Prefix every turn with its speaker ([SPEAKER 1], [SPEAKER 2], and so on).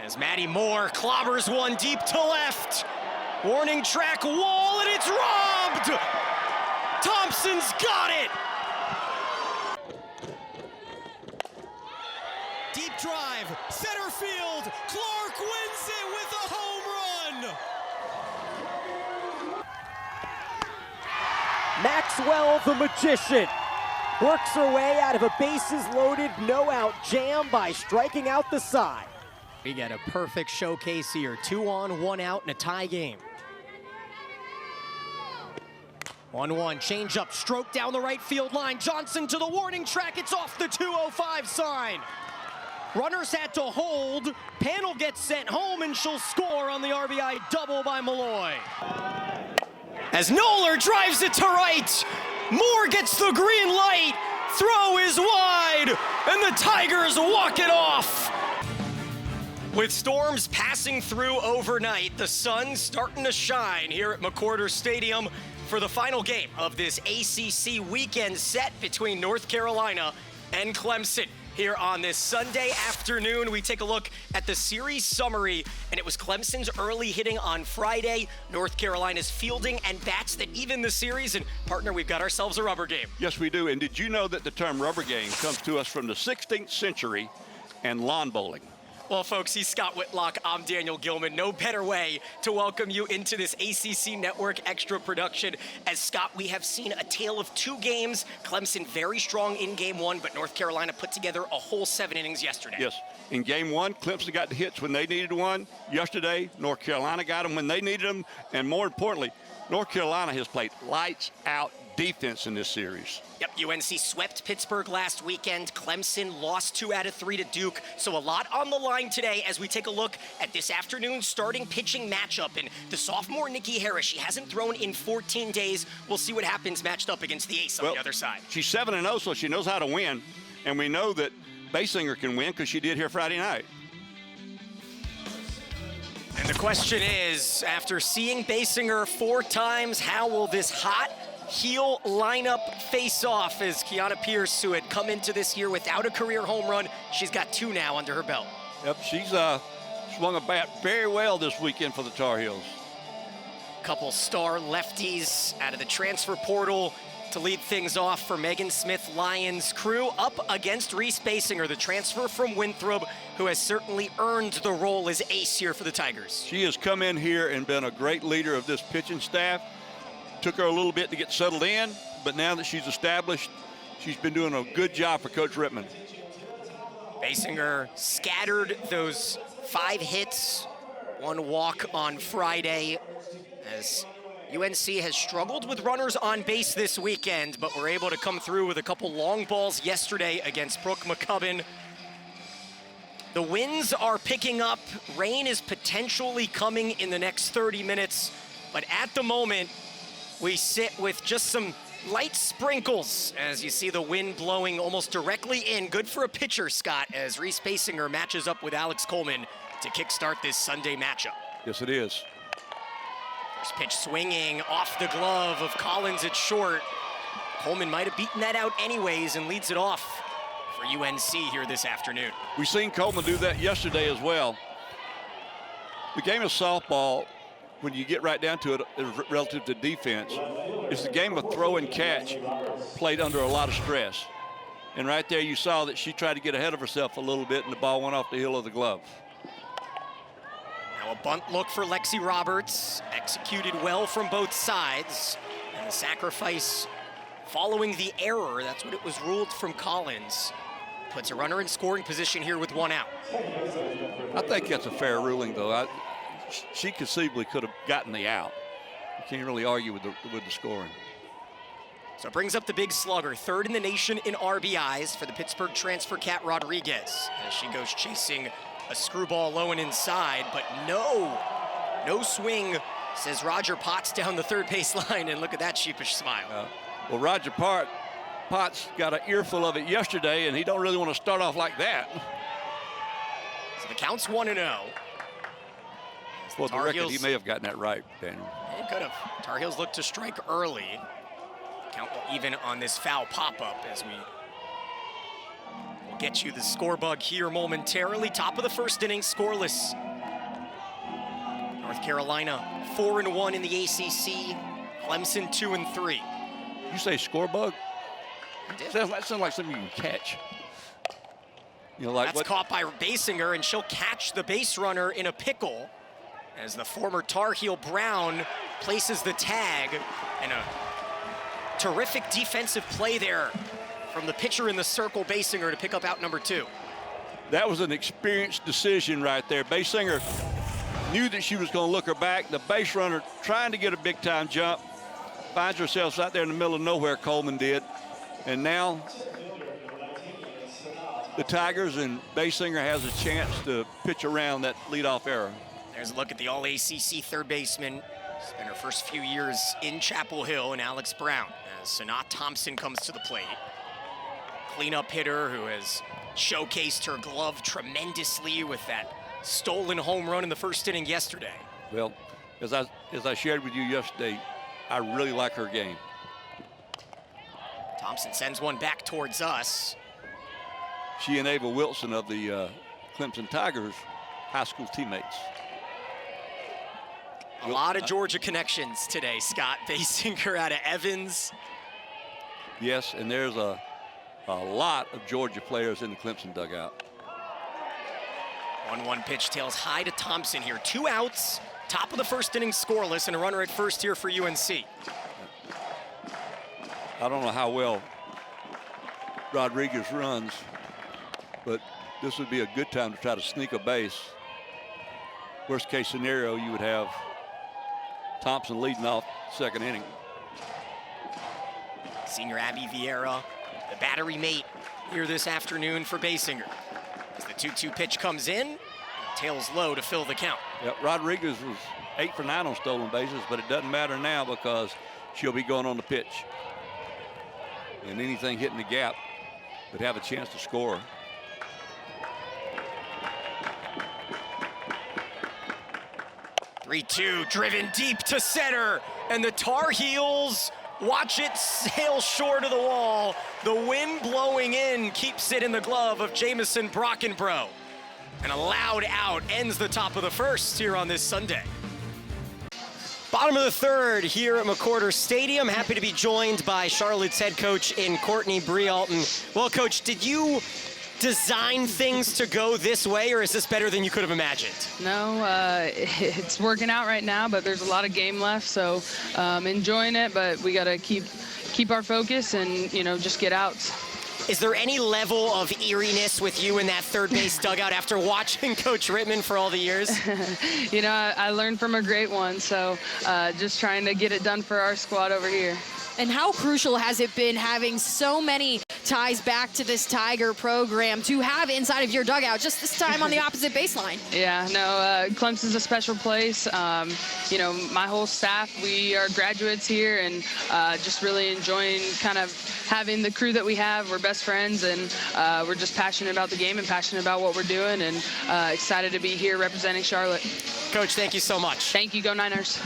[SPEAKER 1] As Maddie Moore clobbers one deep to left. Warning track wall, and it's robbed! Thompson's got it! Deep drive, center field, Clark wins it with a home run!
[SPEAKER 2] Maxwell the Magician works her way out of a bases-loaded, no-out jam by striking out the side. We get a perfect showcase here. 2 on, 1 out in a tie game. 1-1, changeup, stroke down the right field line. Johnson to the warning track. It's off the 205 sign. Runners had to hold. Panel gets sent home, and she'll score on the RBI double by Malloy. As Noller drives it to right. Moore gets the green light. Throw is wide, and the Tigers walk it off. With storms passing through overnight, the sun's starting to shine here at McWhorter Stadium for the final game of this ACC weekend set between North Carolina and Clemson. Here on this Sunday afternoon, we take a look at the series summary, and it was Clemson's early hitting on Friday, North Carolina's fielding and bats that even the series. And partner, we've got ourselves a rubber game.
[SPEAKER 3] Yes, we do. And did you know that the term rubber game comes to us from the 16th century and lawn bowling?
[SPEAKER 1] Well, folks, he's Scott Whitlock. I'm Daniel Gillman. No better way to welcome you into this ACC Network Extra production. As Scott, we have seen a tale of 2 games. Clemson very strong in game 1, but North Carolina put together a whole 7 innings yesterday.
[SPEAKER 3] Yes. In game 1, Clemson got the hits when they needed one. Yesterday, North Carolina got them when they needed them. And more importantly, North Carolina has played lights out defense in this series.
[SPEAKER 1] Yep, UNC swept Pittsburgh last weekend. Clemson lost 2 out of 3 to Duke. So a lot on the line today as we take a look at this afternoon's starting pitching matchup. And the sophomore Nikki Harris, she hasn't thrown in 14 days. We'll see what happens matched up against the ace on the other side.
[SPEAKER 3] She's 7-0, so she knows how to win. And we know that Basinger can win because she did here Friday night.
[SPEAKER 1] And the question is, after seeing Basinger 4 times, how will this hot heel lineup face off? As Kiana Pierce, who had come into this year without a career home run, she's got 2 now under her belt.
[SPEAKER 3] Yep, she's swung a bat very well this weekend for the Tar Heels.
[SPEAKER 1] Couple star lefties out of the transfer portal to lead things off for Megan Smith Lions crew, up against Reese Basinger, the transfer from Winthrop, who has certainly earned the role as ace here for the Tigers.
[SPEAKER 3] She has come in here and been a great leader of this pitching staff. Took her a little bit to get settled in, but now that she's established, she's been doing a good job for Coach Rittman.
[SPEAKER 1] Basinger scattered those 5 hits, 1 walk on Friday, as UNC has struggled with runners on base this weekend, but were able to come through with a couple long balls yesterday against Brooke McCubbin. The winds are picking up. Rain is potentially coming in the next 30 minutes, but at the moment, we sit with just some light sprinkles as you see the wind blowing almost directly in. Good for a pitcher, Scott, as Reese Basinger matches up with Alex Coleman to kickstart this Sunday matchup.
[SPEAKER 3] Yes, it is.
[SPEAKER 1] First pitch swinging off the glove of Collins at short. Coleman might have beaten that out anyways and leads it off for UNC here this afternoon.
[SPEAKER 3] We've seen Coleman do that yesterday as well. The game of softball, when you get right down to it, relative to defense, it's the game of throw and catch played under a lot of stress. And right there you saw that she tried to get ahead of herself a little bit and the ball went off the heel of the glove.
[SPEAKER 1] Now a bunt look for Lexi Roberts, executed well from both sides. And the sacrifice following the error, that's what it was ruled from Collins. Puts a runner in scoring position here with 1 out.
[SPEAKER 3] I think that's a fair ruling though. She conceivably could have gotten the out. You can't really argue with the scoring.
[SPEAKER 1] So it brings up the big slugger, 3rd in the nation in RBIs for the Pittsburgh transfer Kat Rodriguez, as she goes chasing a screwball low and inside, but no swing, says Roger Potts down the third base line, and look at that sheepish smile.
[SPEAKER 3] Well, Roger Potts got an earful of it yesterday, and he don't really want to start off like that.
[SPEAKER 1] So the count's 1-0.
[SPEAKER 3] For the record, he may have gotten that right, Daniel.
[SPEAKER 1] He could have. Tar Heels look to strike early. Count even on this foul pop-up as we will get you the score bug here momentarily. Top of the first inning, scoreless. North Carolina 4-1 in the ACC. Clemson 2-3.
[SPEAKER 3] You say score bug? That sounds like something you can catch. You know, like
[SPEAKER 1] that's caught by Basinger, and she'll catch the base runner in a pickle as the former Tar Heel Brown places the tag, and a terrific defensive play there from the pitcher in the circle, Basinger, to pick up out number 2.
[SPEAKER 3] That was an experienced decision right there. Basinger knew that she was going to look her back. The base runner trying to get a big-time jump, finds herself out there in the middle of nowhere, Coleman did. And now the Tigers, and Basinger has a chance to pitch around that leadoff error.
[SPEAKER 1] There's a look at the All-ACC third baseman. Spent her first few years in Chapel Hill, and Alex Brown, as Sanaa Thompson comes to the plate. Cleanup hitter who has showcased her glove tremendously with that stolen home run in the first inning yesterday.
[SPEAKER 3] Well, as I shared with you yesterday, I really like her game.
[SPEAKER 1] Thompson sends one back towards us.
[SPEAKER 3] She and Ava Wilson of the Clemson Tigers, high school teammates.
[SPEAKER 1] A lot of Georgia connections today, Scott. Basinger out of Evans.
[SPEAKER 3] Yes, and there's a lot of Georgia players in the Clemson dugout.
[SPEAKER 1] 1-1 pitch, tails high to Thompson here. 2 outs, top of the first inning scoreless, and a runner at first here for UNC.
[SPEAKER 3] I don't know how well Rodriguez runs, but this would be a good time to try to sneak a base. Worst case scenario, you would have Thompson leading off second inning.
[SPEAKER 1] Senior Abby Vieira, the battery mate here this afternoon for Basinger. As the 2-2 pitch comes in, tails low to fill the count.
[SPEAKER 3] Yep, Rodriguez was 8 for 9 on stolen bases, but it doesn't matter now because she'll be going on the pitch. And anything hitting the gap would have a chance to score.
[SPEAKER 1] Three-two, driven deep to center, and the Tar Heels watch it sail short of the wall. The wind blowing in keeps it in the glove of Jamison Brockenbrough. And a loud out ends the top of the first here on this Sunday. Bottom of the third here at McWhorter Stadium. Happy to be joined by Charlotte's head coach in Courtney Brialton. Well, Coach, did you design things to go this way, or is this better than you could have imagined?
[SPEAKER 4] No, it's working out right now, but there's a lot of game left, so enjoying it, but we got to keep our focus and, you know, just get outs.
[SPEAKER 1] Is there any level of eeriness with you in that third base dugout after watching Coach Rittman for all the years?
[SPEAKER 4] You know, I learned from a great one, so just trying to get it done for our squad over here.
[SPEAKER 5] And how crucial has it been having so many ties back to this Tiger program to have inside of your dugout, just this time on the opposite baseline?
[SPEAKER 4] Yeah, no, Clemson's a special place. You know, my whole staff, we are graduates here, and just really enjoying kind of having the crew that we have. We're best friends, and we're just passionate about the game and passionate about what we're doing, and excited to be here representing Charlotte.
[SPEAKER 1] Coach, thank you so much.
[SPEAKER 4] Thank you. Go Niners.